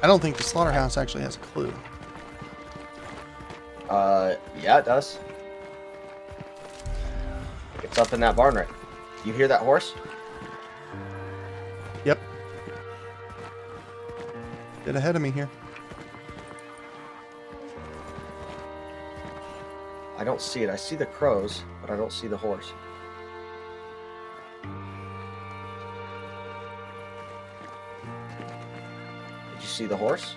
I don't think the slaughterhouse actually has a clue. Yeah, it does. It's up in that barn right. You hear that horse? Yep. Get ahead of me here. I don't see it. I see the crows, but I don't see the horse. Did you see the horse?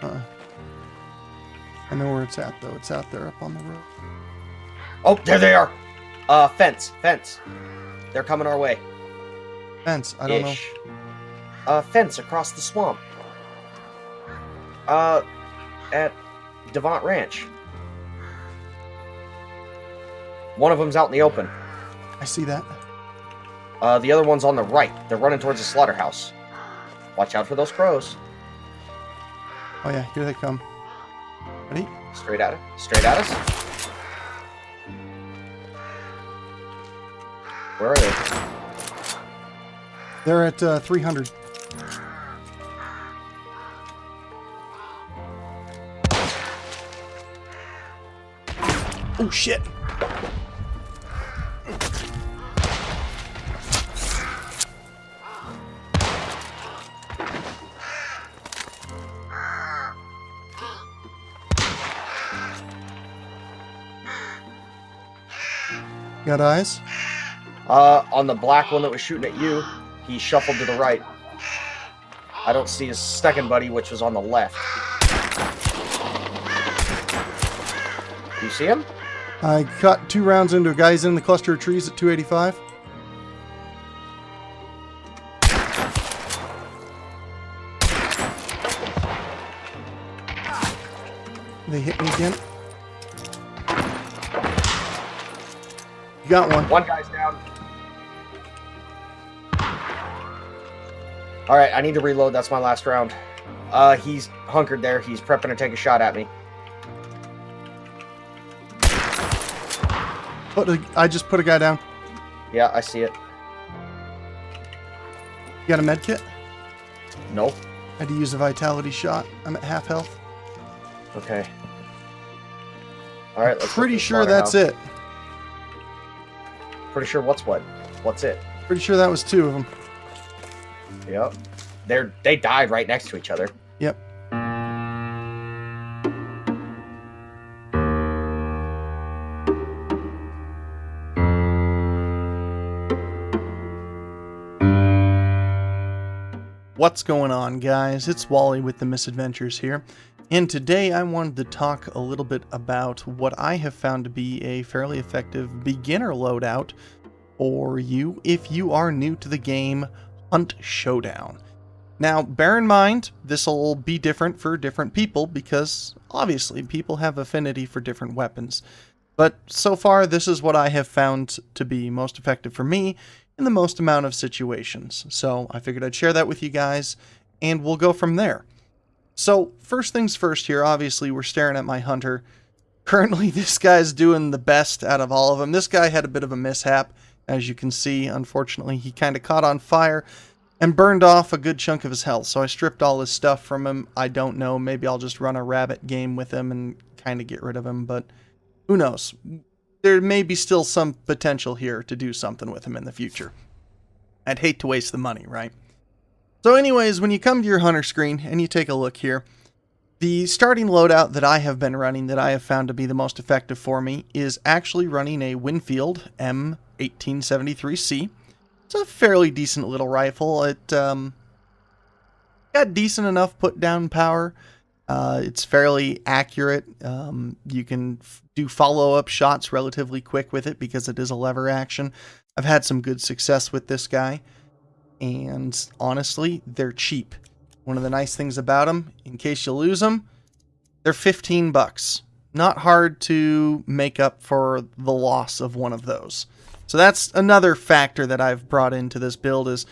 I know where it's at, though. It's out there up on the road. Oh, there they are! Fence. They're coming our way. Fence, I don't know. Fence across the swamp. At Devant Ranch. One of them's out in the open. I see that. The other one's on the right. They're running towards the slaughterhouse. Watch out for those crows. Oh yeah, here they come. Ready? Straight at it. Straight at us. Where are they? They're at 300. Oh shit! Got eyes? On the black one that was shooting at you, he shuffled to the right. I don't see his second buddy, which was on the left. Do you see him? I got 2 rounds into a guy's in the cluster of trees at 285. They hit me again. You got one. One guy's down. Alright, I need to reload. That's my last round. He's hunkered there. He's prepping to take a shot at me. I just put a guy down. Yeah, I see it. You got a med kit? Nope. I had to use a vitality shot. I'm at half health. Okay. Alright, let's pretty sure that's it. Pretty sure what's what? What's it? Pretty sure that was 2 of them. Yep. They died right next to each other. Yep. What's going on, guys? It's Wally with the Misadventures here. And today I wanted to talk a little bit about what I have found to be a fairly effective beginner loadout for you if you are new to the game, Hunt Showdown. Now, bear in mind, this will be different for different people because obviously people have affinity for different weapons. But so far, this is what I have found to be most effective for me in the most amount of situations. So I figured I'd share that with you guys and we'll go from there. So first things first here, obviously we're staring at my hunter. Currently this guy's doing the best out of all of them. This guy had a bit of a mishap. As you can see, unfortunately, he kind of caught on fire and burned off a good chunk of his health. So I stripped all his stuff from him. I don't know, maybe I'll just run a rabbit game with him and kind of get rid of him, but who knows? There may be still some potential here to do something with him in the future. I'd hate to waste the money, right? So anyways, when you come to your hunter screen and you take a look here, the starting loadout that I have been running that I have found to be the most effective for me is actually running a Winfield M1873C. It's a fairly decent little rifle. It got decent enough put down power. It's fairly accurate. You can do follow-up shots relatively quick with it because it is a lever action. I've had some good success with this guy. And honestly, they're cheap. One of the nice things about them, in case you lose them, they're 15 bucks. Not hard to make up for the loss of one of those. So that's another factor that I've brought into this build is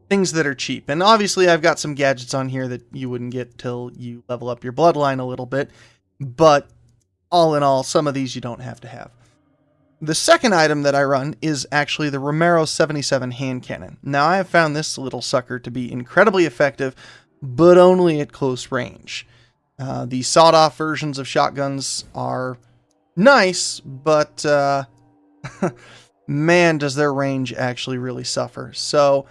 things that are cheap. And obviously I've got some gadgets on here that you wouldn't get till you level up your bloodline a little bit. But all in all, some of these you don't have to have. The second item that I run is actually the Romero 77 hand cannon. Now I have found this little sucker to be incredibly effective but only at close range. The sawed-off versions of shotguns are nice, but man, does their range actually really suffer. So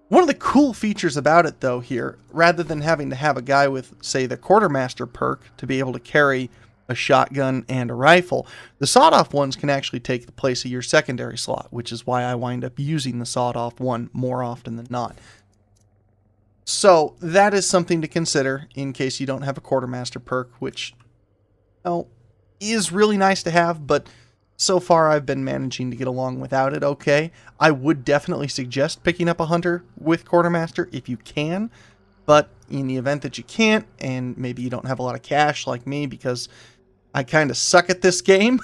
one of the cool features about it, though, here, rather than having to have a guy with, say, the Quartermaster perk to be able to carry a shotgun and a rifle, the sawed-off ones can actually take the place of your secondary slot, which is why I wind up using the sawed-off one more often than not. So that is something to consider in case you don't have a Quartermaster perk, which, well, is really nice to have, but so far I've been managing to get along without it okay. I would definitely suggest picking up a Hunter with Quartermaster if you can, but in the event that you can't, and maybe you don't have a lot of cash like me because I kind of suck at this game,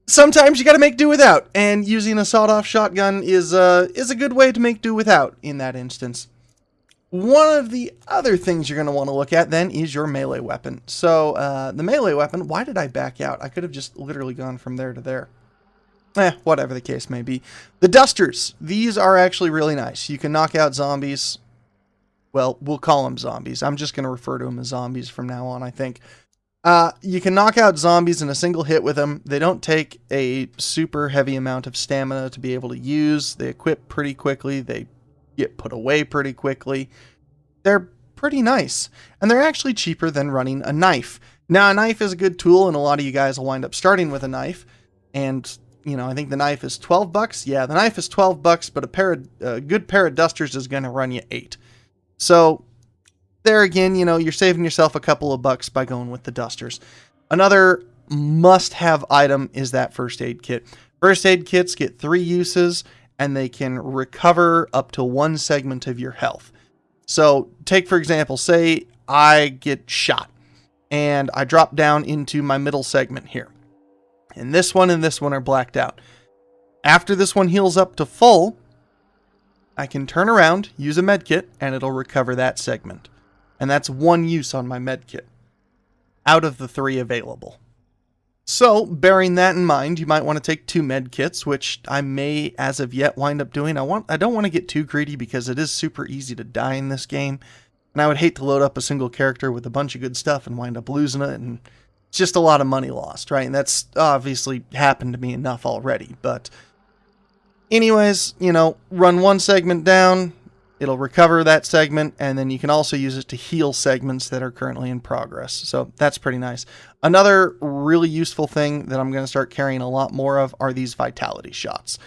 sometimes you got to make do without, and using a sawed-off shotgun is a good way to make do without in that instance. One of the other things you're going to want to look at then is your melee weapon. So the melee weapon, why did I back out? I could have just literally gone from there to there. Whatever the case may be. The dusters, these are actually really nice. You can knock out zombies. Well, we'll call them zombies. I'm just going to refer to them as zombies from now on, I think. You can knock out zombies in a single hit with them. They don't take a super heavy amount of stamina to be able to use. They equip pretty quickly. They get put away pretty quickly. They're pretty nice. And they're actually cheaper than running a knife. Now, a knife is a good tool, and a lot of you guys will wind up starting with a knife. And, you know, I think the knife is $12. Yeah, the knife is $12, but a good pair of dusters is going to run you $8. So there again, you know, you're saving yourself a couple of bucks by going with the dusters. Another must-have item is that first aid kit. First aid kits get 3 uses, and they can recover up to 1 segment of your health. So take, for example, say I get shot, and I drop down into my middle segment here. And this one are blacked out. After this one heals up to full, I can turn around, use a medkit, and it'll recover that segment. And that's 1 use on my medkit out of the 3 available. So, bearing that in mind, you might want to take 2 medkits, which I may, as of yet, wind up doing. I don't want to get too greedy because it is super easy to die in this game. And I would hate to load up a single character with a bunch of good stuff and wind up losing it, and it's just a lot of money lost, right? And that's obviously happened to me enough already. But anyways, you know, run 1 segment down, it'll recover that segment, and then you can also use it to heal segments that are currently in progress. So that's pretty nice. Another really useful thing that I'm going to start carrying a lot more of are these vitality shots.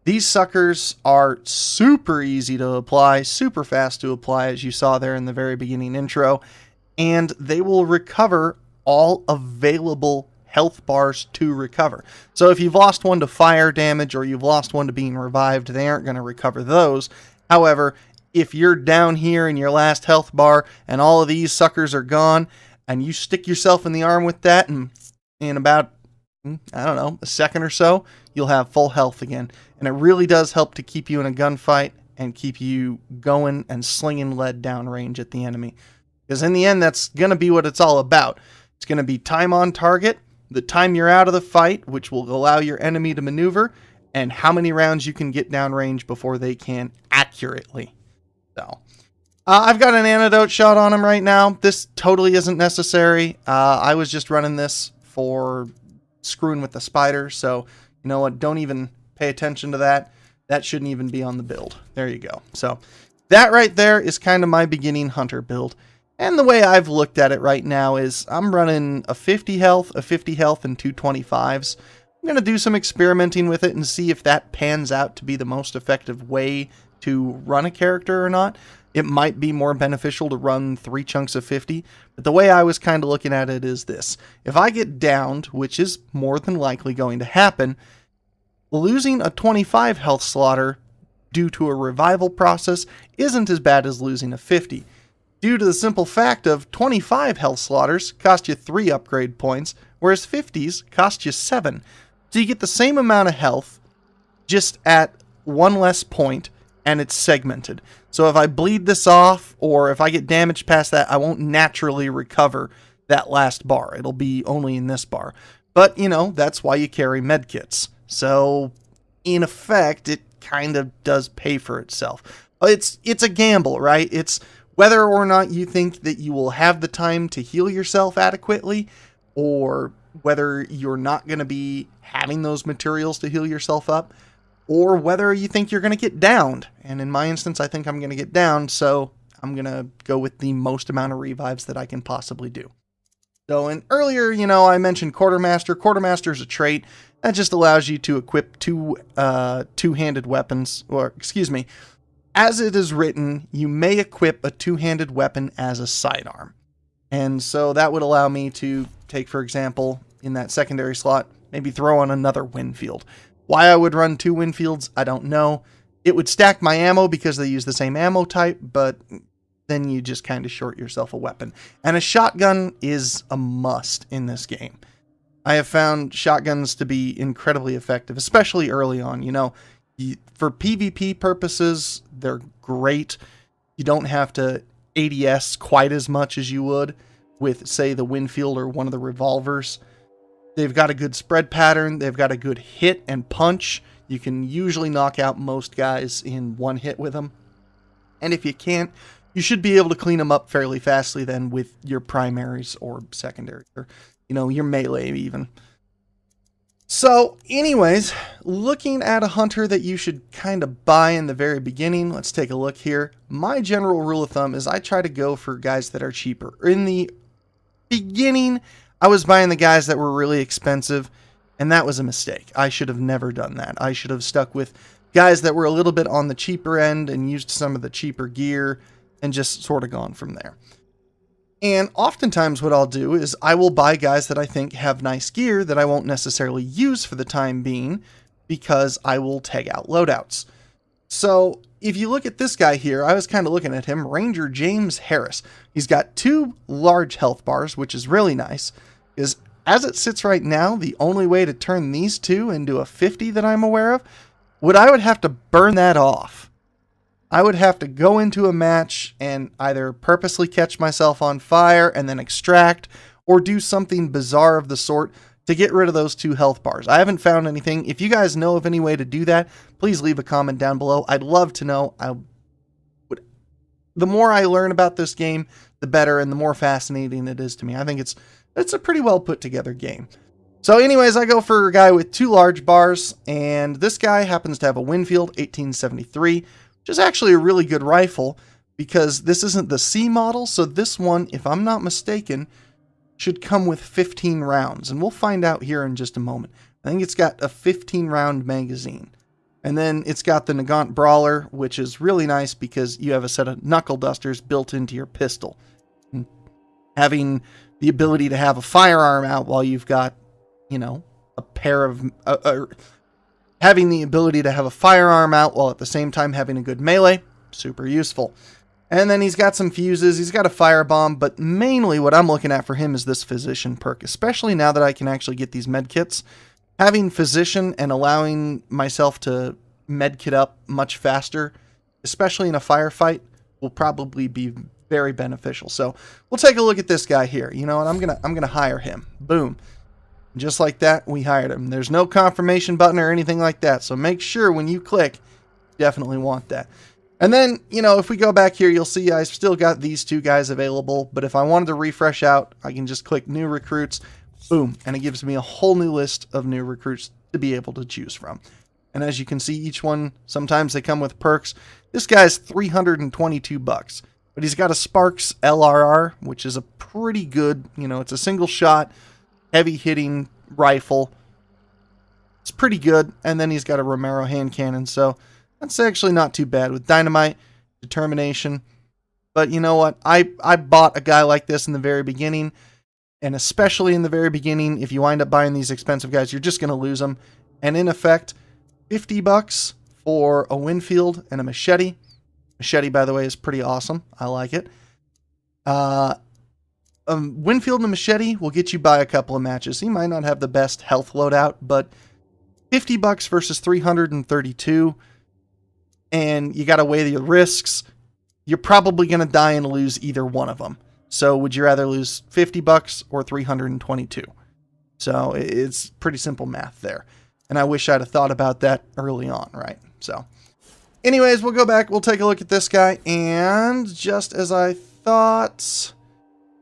These suckers are super easy to apply, super fast to apply, as you saw there in the very beginning intro, and they will recover all available health bars to recover. So if you've lost one to fire damage or you've lost one to being revived, they aren't going to recover those. However, if you're down here in your last health bar and all of these suckers are gone, and you stick yourself in the arm with that, and in about, I don't know, a second or so, you'll have full health again. And it really does help to keep you in a gunfight and keep you going and slinging lead downrange at the enemy. Because in the end, that's going to be what it's all about. It's going to be time on target, the time you're out of the fight, which will allow your enemy to maneuver, and how many rounds you can get downrange before they can accurately. So, I've got an antidote shot on him right now. This totally isn't necessary. I was just running this for screwing with the spider, so you know what? Don't even pay attention to that. That shouldn't even be on the build. There you go. So, that right there is kind of my beginning hunter build. And the way I've looked at it right now is I'm running a 50 health, and 2 25s. I'm going to do some experimenting with it and see if that pans out to be the most effective way to run a character or not. It might be more beneficial to run 3 chunks of 50, but the way I was kind of looking at it is this. If I get downed, which is more than likely going to happen, losing a 25 health slaughter due to a revival process isn't as bad as losing a 50. Due to the simple fact of 25 health slaughters cost you 3 upgrade points, whereas 50s cost you 7. So you get the same amount of health, just at 1 less point, and it's segmented. So if I bleed this off, or if I get damaged past that, I won't naturally recover that last bar. It'll be only in this bar. But, you know, that's why you carry medkits. So, in effect, it kind of does pay for itself. It's a gamble, right? It's whether or not you think that you will have the time to heal yourself adequately, or whether you're not going to be having those materials to heal yourself up, or whether you think you're going to get downed. And in my instance, I think I'm going to get downed, so I'm going to go with the most amount of revives that I can possibly do. So, and earlier, I mentioned Quartermaster. Quartermaster is a trait that just allows you to equip two-handed weapons, or excuse me, as it is written, you may equip a two-handed weapon as a sidearm. And so that would allow me to take, for example, in that secondary slot, maybe throw on another Winfield. Why I would run 2 Winfields, I don't know. It would stack my ammo because they use the same ammo type, but then you just kind of short yourself a weapon. And a shotgun is a must in this game. I have found shotguns to be incredibly effective, especially early on. For PvP purposes, they're great. You don't have to ADS quite as much as you would with, say, the Winfield or one of the revolvers. They've got a good spread pattern. They've got a good hit and punch. You can usually knock out most guys in one hit with them. And if you can't, you should be able to clean them up fairly fastly then with your primaries or secondaries, or, your melee even. So, anyways, looking at a hunter that you should kind of buy in the very beginning, let's take a look here. My general rule of thumb is I try to go for guys that are cheaper. In the beginning, I was buying the guys that were really expensive, and that was a mistake. I should have never done that. I should have stuck with guys that were a little bit on the cheaper end and used some of the cheaper gear and just sort of gone from there. And oftentimes what I'll do is I will buy guys that I think have nice gear that I won't necessarily use for the time being, because I will tag out loadouts. So if you look at this guy here, I was kind of looking at him, Ranger James Harris. He's got 2 large health bars, which is really nice, because as it sits right now, the only way to turn these 2 into a 50 that I'm aware of, I would have to burn that off. I would have to go into a match and either purposely catch myself on fire and then extract, or do something bizarre of the sort to get rid of those 2 health bars. I haven't found anything. If you guys know of any way to do that, please leave a comment down below. I'd love to know. The more I learn about this game, the better, and the more fascinating it is to me. I think it's a pretty well put together game. So anyways, I go for a guy with 2 large bars, and this guy happens to have a Winfield 1873, which is actually a really good rifle, because this isn't the C model, so this one, if I'm not mistaken, should come with 15 rounds, and we'll find out here in just a moment. I think it's got a 15-round magazine. And then it's got the Nagant Brawler, which is really nice because you have a set of knuckle dusters built into your pistol. And having the ability to have a firearm out while you've got, a pair of... having the ability to have a firearm out while at the same time having a good melee, super useful. And then he's got some fuses, he's got a firebomb, but mainly what I'm looking at for him is this Physician perk, especially now that I can actually get these medkits. Having Physician and allowing myself to medkit up much faster, especially in a firefight, will probably be very beneficial. So we'll take a look at this guy here. And I'm gonna hire him. Boom. Just like that, we hired him. There's no confirmation button or anything like that, so make sure when you click, you definitely want that. And then, if we go back here, you'll see I've still got these 2 guys available, but if I wanted to refresh out, I can just click New Recruits, boom, and it gives me a whole new list of new recruits to be able to choose from. And as you can see, each one, sometimes they come with perks. This guy's $322, but he's got a Sparks LRR, which is a pretty good, it's a single shot, heavy hitting rifle. It's pretty good. And then he's got a Romero hand cannon, so that's actually not too bad with dynamite, determination. But you know what? I bought a guy like this in the very beginning, and especially in the very beginning, if you wind up buying these expensive guys, you're just going to lose them. And in effect, $50 for a Winfield and a machete. Machete, by the way, is pretty awesome. I like it. Winfield and a machete will get you by a couple of matches. He might not have the best health loadout, but $50 versus $332, and you got to weigh the risks. You're probably going to die and lose either one of them. So would you rather lose $50 or $322? So it's pretty simple math there. And I wish I'd have thought about that early on, right? So Anyways, we'll go back. We'll take a look at this guy. And just as I thought,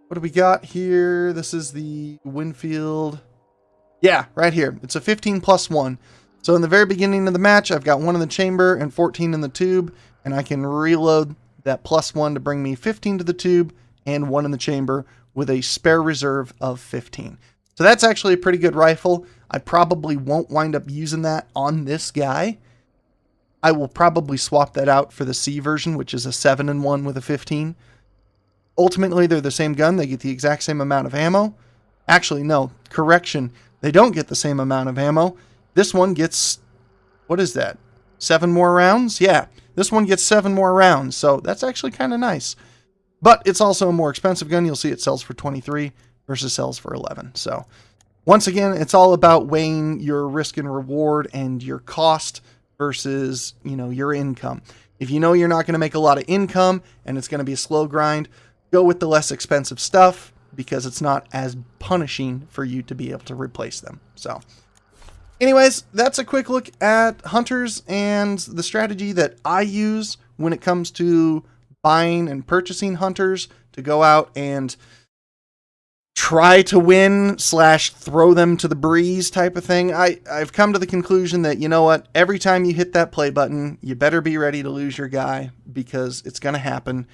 what do we got here? This is the Winfield. Yeah, right here. It's a 15 plus 1. So in the very beginning of the match, I've got 1 in the chamber and 14 in the tube. And I can reload that plus 1 to bring me 15 to the tube and 1 in the chamber with a spare reserve of 15. So that's actually a pretty good rifle. I probably won't wind up using that on this guy. I will probably swap that out for the C version, which is a 7-in-1 with a 15. Ultimately, they're the same gun. They get the exact same amount of ammo. Actually, no. Correction. They don't get the same amount of ammo. This one gets... What is that? 7 more rounds? Yeah. This one gets 7 more rounds. So that's actually kind of nice. But it's also a more expensive gun. You'll see it sells for 23 versus sells for 11. So once again, it's all about weighing your risk and reward and your cost versus, you know, your income. If you know you're not going to make a lot of income and it's going to be a slow grind, go with the less expensive stuff because it's not as punishing for you to be able to replace them. So anyways, that's a quick look at hunters and the strategy that I use when it comes to buying and purchasing hunters to go out and try to win / throw them to the breeze type of thing. I've come to the conclusion that, you know what, every time you hit that play button, you better be ready to lose your guy because it's going to happen.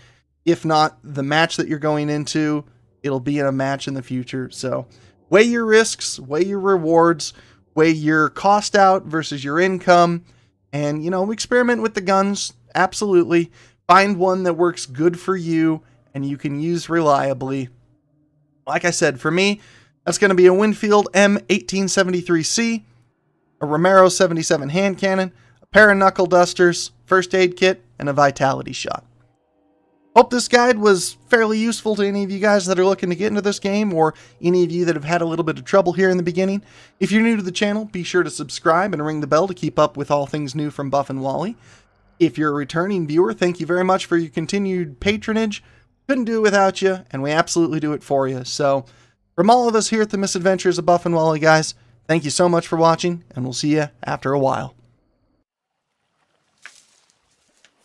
If not, the match that you're going into, it'll be in a match in the future. So weigh your risks, weigh your rewards, weigh your cost out versus your income, and, you know, experiment with the guns. Absolutely. Find one that works good for you and you can use reliably. Like I said, for me, that's going to be a Winfield M1873C, a Romero 77 hand cannon, a pair of knuckle dusters, first aid kit, and a vitality shot. Hope this guide was fairly useful to any of you guys that are looking to get into this game, or any of you that have had a little bit of trouble here in the beginning. If you're new to the channel, be sure to subscribe and ring the bell to keep up with all things new from Buff and Wally. If you're a returning viewer, thank you very much for your continued patronage. Couldn't do it without you, and we absolutely do it for you. So, from all of us here at the Misadventures of Buff and Wally, guys, thank you so much for watching, and we'll see you after a while.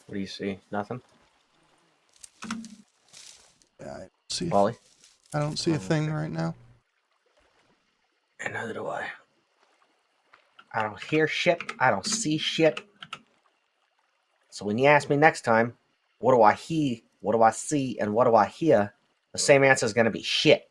What do you see? Nothing? Yeah, see, Wally? I don't see a thing right now. And neither do I. I don't hear shit. I don't see shit. So when you ask me next time, what do I hear, what do I see, and what do I hear, the same answer is going to be shit.